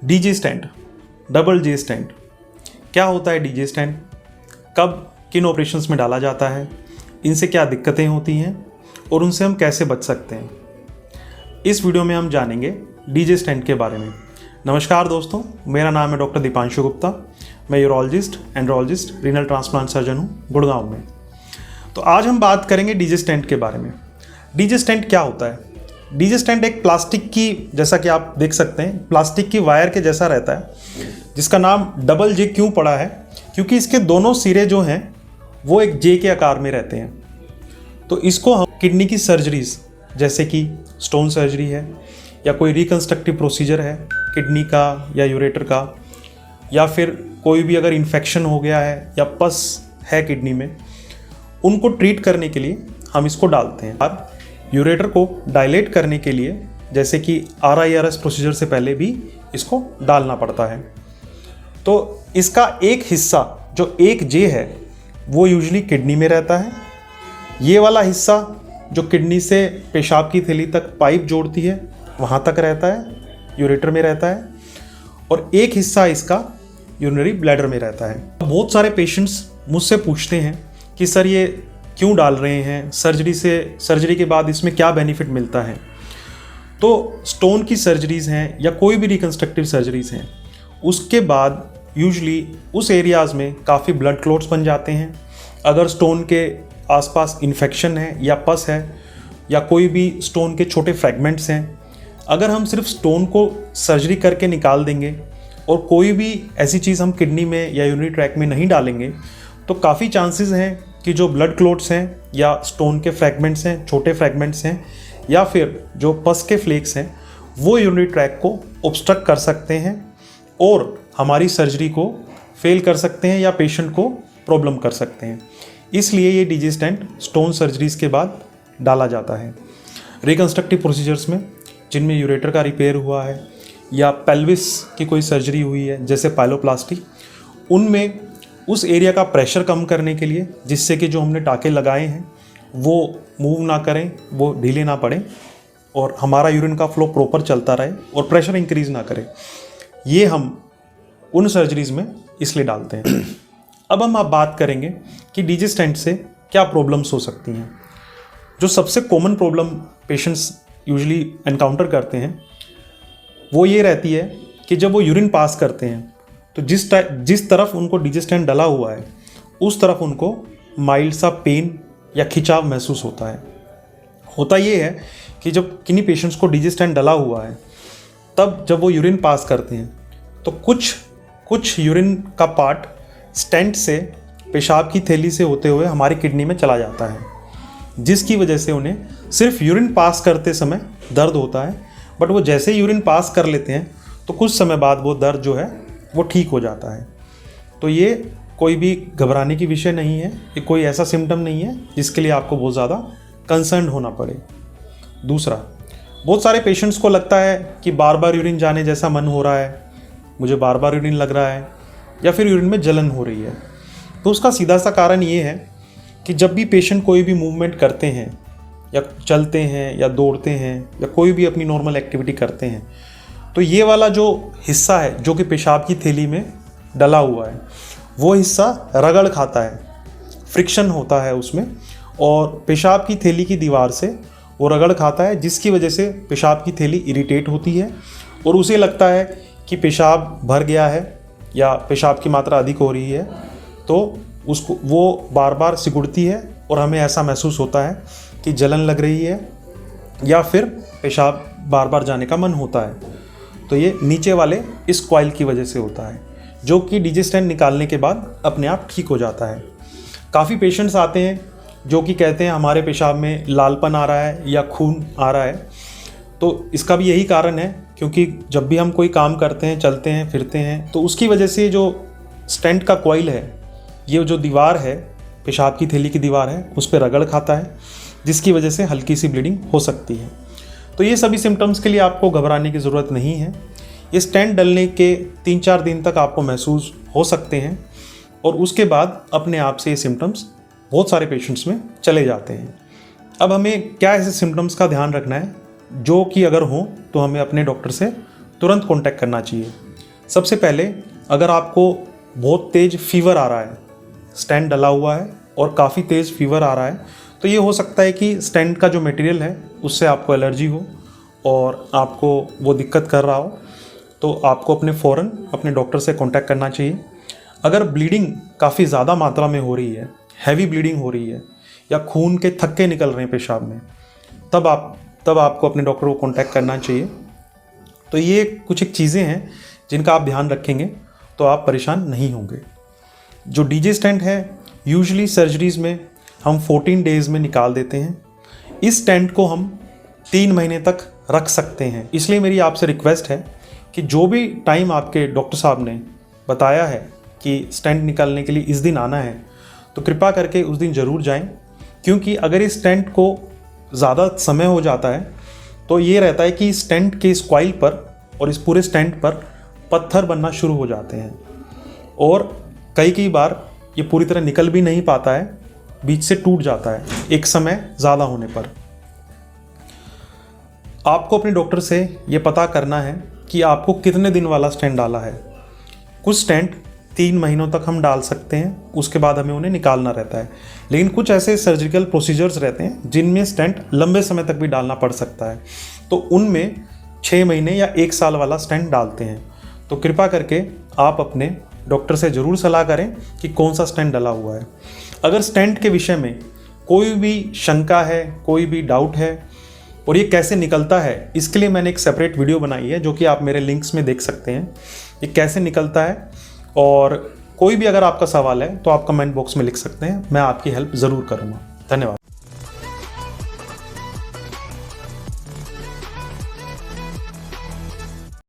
DG stent, double जे stent, क्या होता है डीजी स्टेंट, कब किन ऑपरेशंस में डाला जाता है, इनसे क्या दिक्कतें होती हैं और उनसे हम कैसे बच सकते हैं। इस वीडियो में हम जानेंगे डीजी स्टेंट के बारे में। नमस्कार दोस्तों, मेरा नाम है डॉक्टर दीपांशु गुप्ता। मैं urologist, andrologist, renal transplant surgeon हूँ गुड़गांव में। तो आज हम बात करेंगे डीजी स्टेंट के बारे में। डीजी स्टेंट क्या होता है? डीजी स्टेंट एक प्लास्टिक की, जैसा कि आप देख सकते हैं, प्लास्टिक की वायर के जैसा रहता है, जिसका नाम डबल जे क्यों पड़ा है? क्योंकि इसके दोनों सिरे जो हैं वो एक जे के आकार में रहते हैं। तो इसको हम किडनी की सर्जरीज, जैसे कि स्टोन सर्जरी है या कोई रिकंस्ट्रक्टिव प्रोसीजर है किडनी का या यूरेटर का, या फिर कोई भी अगर इन्फेक्शन हो गया है या पस है किडनी में, उनको ट्रीट करने के लिए हम इसको डालते हैं। अब यूरेटर को डायलेट करने के लिए, जैसे कि RIRS प्रोसीजर से पहले भी इसको डालना पड़ता है। तो इसका एक हिस्सा जो एक जे है वो यूजुअली किडनी में रहता है। ये वाला हिस्सा जो किडनी से पेशाब की थैली तक पाइप जोड़ती है वहाँ तक रहता है, यूरेटर में रहता है, और एक हिस्सा इसका यूरिनरी ब्लैडर में रहता है। बहुत सारे पेशेंट्स मुझसे पूछते हैं कि सर ये क्यों डाल रहे हैं, सर्जरी के बाद इसमें क्या बेनिफिट मिलता है। तो स्टोन की सर्जरीज हैं या कोई भी रिकंस्ट्रक्टिव सर्जरीज हैं, उसके बाद यूजुअली उस एरियाज़ में काफ़ी ब्लड क्लॉट्स बन जाते हैं। अगर स्टोन के आसपास इन्फेक्शन है या पस है या कोई भी स्टोन के छोटे फ्रैगमेंट्स हैं, अगर हम सिर्फ स्टोन को सर्जरी करके निकाल देंगे और कोई भी ऐसी चीज़ हम किडनी में या यूरिनरी ट्रैक्ट में नहीं डालेंगे, तो काफ़ी चांसेस हैं कि जो ब्लड क्लॉट्स हैं या स्टोन के फ्रैगमेंट्स हैं, छोटे फ्रैगमेंट्स हैं, या फिर जो पस के फ्लेक्स हैं, वो यूरिनरी ट्रैक्ट को ऑब्स्ट्रक्ट कर सकते हैं और हमारी सर्जरी को फेल कर सकते हैं या पेशेंट को प्रॉब्लम कर सकते हैं। इसलिए ये डीजी स्टेंट स्टोन सर्जरीज के बाद डाला जाता है। रिकंस्ट्रक्टिव प्रोसीजर्स में, जिनमें यूरेटर का रिपेयर हुआ है या पेल्विस की कोई सर्जरी हुई है जैसे पाइलोप्लास्टी, उनमें उस एरिया का प्रेशर कम करने के लिए, जिससे कि जो हमने टाँके लगाए हैं वो मूव ना करें, वो ढीले ना पड़ें और हमारा यूरिन का फ्लो प्रॉपर चलता रहे और प्रेशर इंक्रीज़ ना करे, ये हम उन सर्जरीज़ में इसलिए डालते हैं। अब हम बात करेंगे कि डीजी स्टेंट से क्या प्रॉब्लम्स हो सकती हैं। जो सबसे common problem patients usually encounter करते हैं वो ये रहती है कि जब वो यूरिन पास करते हैं तो जिस तरफ उनको डीजी स्टेंट डला हुआ है उस तरफ उनको माइल्ड सा पेन या खिंचाव महसूस होता है। होता ये है कि जब किन्हीं पेशेंट्स को डीजी स्टेंट डला हुआ है, तब जब वो यूरिन पास करते हैं तो कुछ यूरिन का पार्ट स्टेंट से पेशाब की थैली से होते हुए हमारी किडनी में चला जाता है, जिसकी वजह से उन्हें सिर्फ यूरिन पास करते समय दर्द होता है, बट वो जैसे ही यूरिन पास कर लेते हैं तो कुछ समय बाद वो दर्द जो है वो ठीक हो जाता है। तो ये कोई भी घबराने की विषय नहीं है, ये कोई ऐसा सिम्टम नहीं है जिसके लिए आपको बहुत ज़्यादा कंसर्न होना पड़े। दूसरा, बहुत सारे पेशेंट्स को लगता है कि बार बार यूरिन जाने जैसा मन हो रहा है, मुझे बार बार यूरिन लग रहा है, या फिर यूरिन में जलन हो रही है। तो उसका सीधा सा कारण ये है कि जब भी पेशेंट कोई भी मूवमेंट करते हैं या चलते हैं या दौड़ते हैं या कोई भी अपनी नॉर्मल एक्टिविटी करते हैं, तो ये वाला जो हिस्सा है जो कि पेशाब की थैली में डला हुआ है, वो हिस्सा रगड़ खाता है, फ्रिक्शन होता है उसमें, और पेशाब की थैली की दीवार से वो रगड़ खाता है, जिसकी वजह से पेशाब की थैली इरिटेट होती है और उसे लगता है कि पेशाब भर गया है या पेशाब की मात्रा अधिक हो रही है, तो उसको वो बार बार सिकुड़ती है और हमें ऐसा महसूस होता है कि जलन लग रही है या फिर पेशाब बार बार जाने का मन होता है। तो ये नीचे वाले इस कॉइल की वजह से होता है, जो कि डीजी स्टेंट निकालने के बाद अपने आप ठीक हो जाता है। काफ़ी पेशेंट्स आते हैं जो कि कहते हैं हमारे पेशाब में लालपन आ रहा है या खून आ रहा है। तो इसका भी यही कारण है, क्योंकि जब भी हम कोई काम करते हैं, चलते हैं, फिरते हैं, तो उसकी वजह से जो स्टेंट का कॉइल है, ये जो दीवार है, पेशाब की थैली की दीवार है, उस पर रगड़ खाता है, जिसकी वजह से हल्की सी ब्लीडिंग हो सकती है। तो ये सभी सिम्टम्स के लिए आपको घबराने की ज़रूरत नहीं है। ये स्टेंट डलने के 3-4 दिन तक आपको महसूस हो सकते हैं और उसके बाद अपने आप से ये सिम्टम्स बहुत सारे पेशेंट्स में चले जाते हैं। अब हमें क्या ऐसे सिम्टम्स का ध्यान रखना है जो कि अगर हो तो हमें अपने डॉक्टर से तुरंत कॉन्टैक्ट करना चाहिए। सबसे पहले अगर आपको बहुत तेज़ फीवर आ रहा है, स्टेंट डला हुआ है और काफ़ी तेज़ फीवर आ रहा है, तो ये हो सकता है कि स्टेंट का जो मटेरियल है उससे आपको एलर्जी हो और आपको वो दिक्कत कर रहा हो, तो आपको फ़ौरन अपने डॉक्टर से कांटेक्ट करना चाहिए। अगर ब्लीडिंग काफ़ी ज़्यादा मात्रा में हो रही है, हैवी ब्लीडिंग हो रही है या खून के थक्के निकल रहे हैं पेशाब में, तब आपको अपने डॉक्टर को कांटेक्ट करना चाहिए। तो ये कुछ एक चीज़ें हैं जिनका आप ध्यान रखेंगे तो आप परेशान नहीं होंगे। जो डीजे स्टेंट है यूजुअली सर्जरीज़ में हम 14 डेज़ में निकाल देते हैं। इस स्टेंट को हम 3 महीने तक रख सकते हैं। इसलिए मेरी आपसे रिक्वेस्ट है कि जो भी टाइम आपके डॉक्टर साहब ने बताया है कि स्टेंट निकालने के लिए इस दिन आना है, तो कृपया करके उस दिन ज़रूर जाएं, क्योंकि अगर इस स्टेंट को ज़्यादा समय हो जाता है तो ये रहता है कि स्टेंट के इस कॉइल पर और इस पूरे स्टेंट पर पत्थर बनना शुरू हो जाते हैं और कई बार ये पूरी तरह निकल भी नहीं पाता है, बीच से टूट जाता है एक समय ज़्यादा होने पर। आपको अपने डॉक्टर से ये पता करना है कि आपको कितने दिन वाला स्टेंट डाला है। कुछ स्टेंट 3 महीनों तक हम डाल सकते हैं, उसके बाद हमें उन्हें निकालना रहता है। लेकिन कुछ ऐसे सर्जिकल प्रोसीजर्स रहते हैं जिनमें स्टेंट लंबे समय तक भी डालना पड़ सकता है, तो उनमें 6 महीने या 1 साल वाला स्टेंट डालते हैं। तो कृपया करके आप अपने डॉक्टर से ज़रूर सलाह करें कि कौन सा स्टेंट डला हुआ है। अगर स्टेंट के विषय में कोई भी शंका है, कोई भी डाउट है और ये कैसे निकलता है, इसके लिए मैंने एक सेपरेट वीडियो बनाई है जो कि आप मेरे लिंक्स में देख सकते हैं, ये कैसे निकलता है। और कोई भी अगर आपका सवाल है तो आप कमेंट बॉक्स में लिख सकते हैं, मैं आपकी हेल्प ज़रूर करूँगा। धन्यवाद।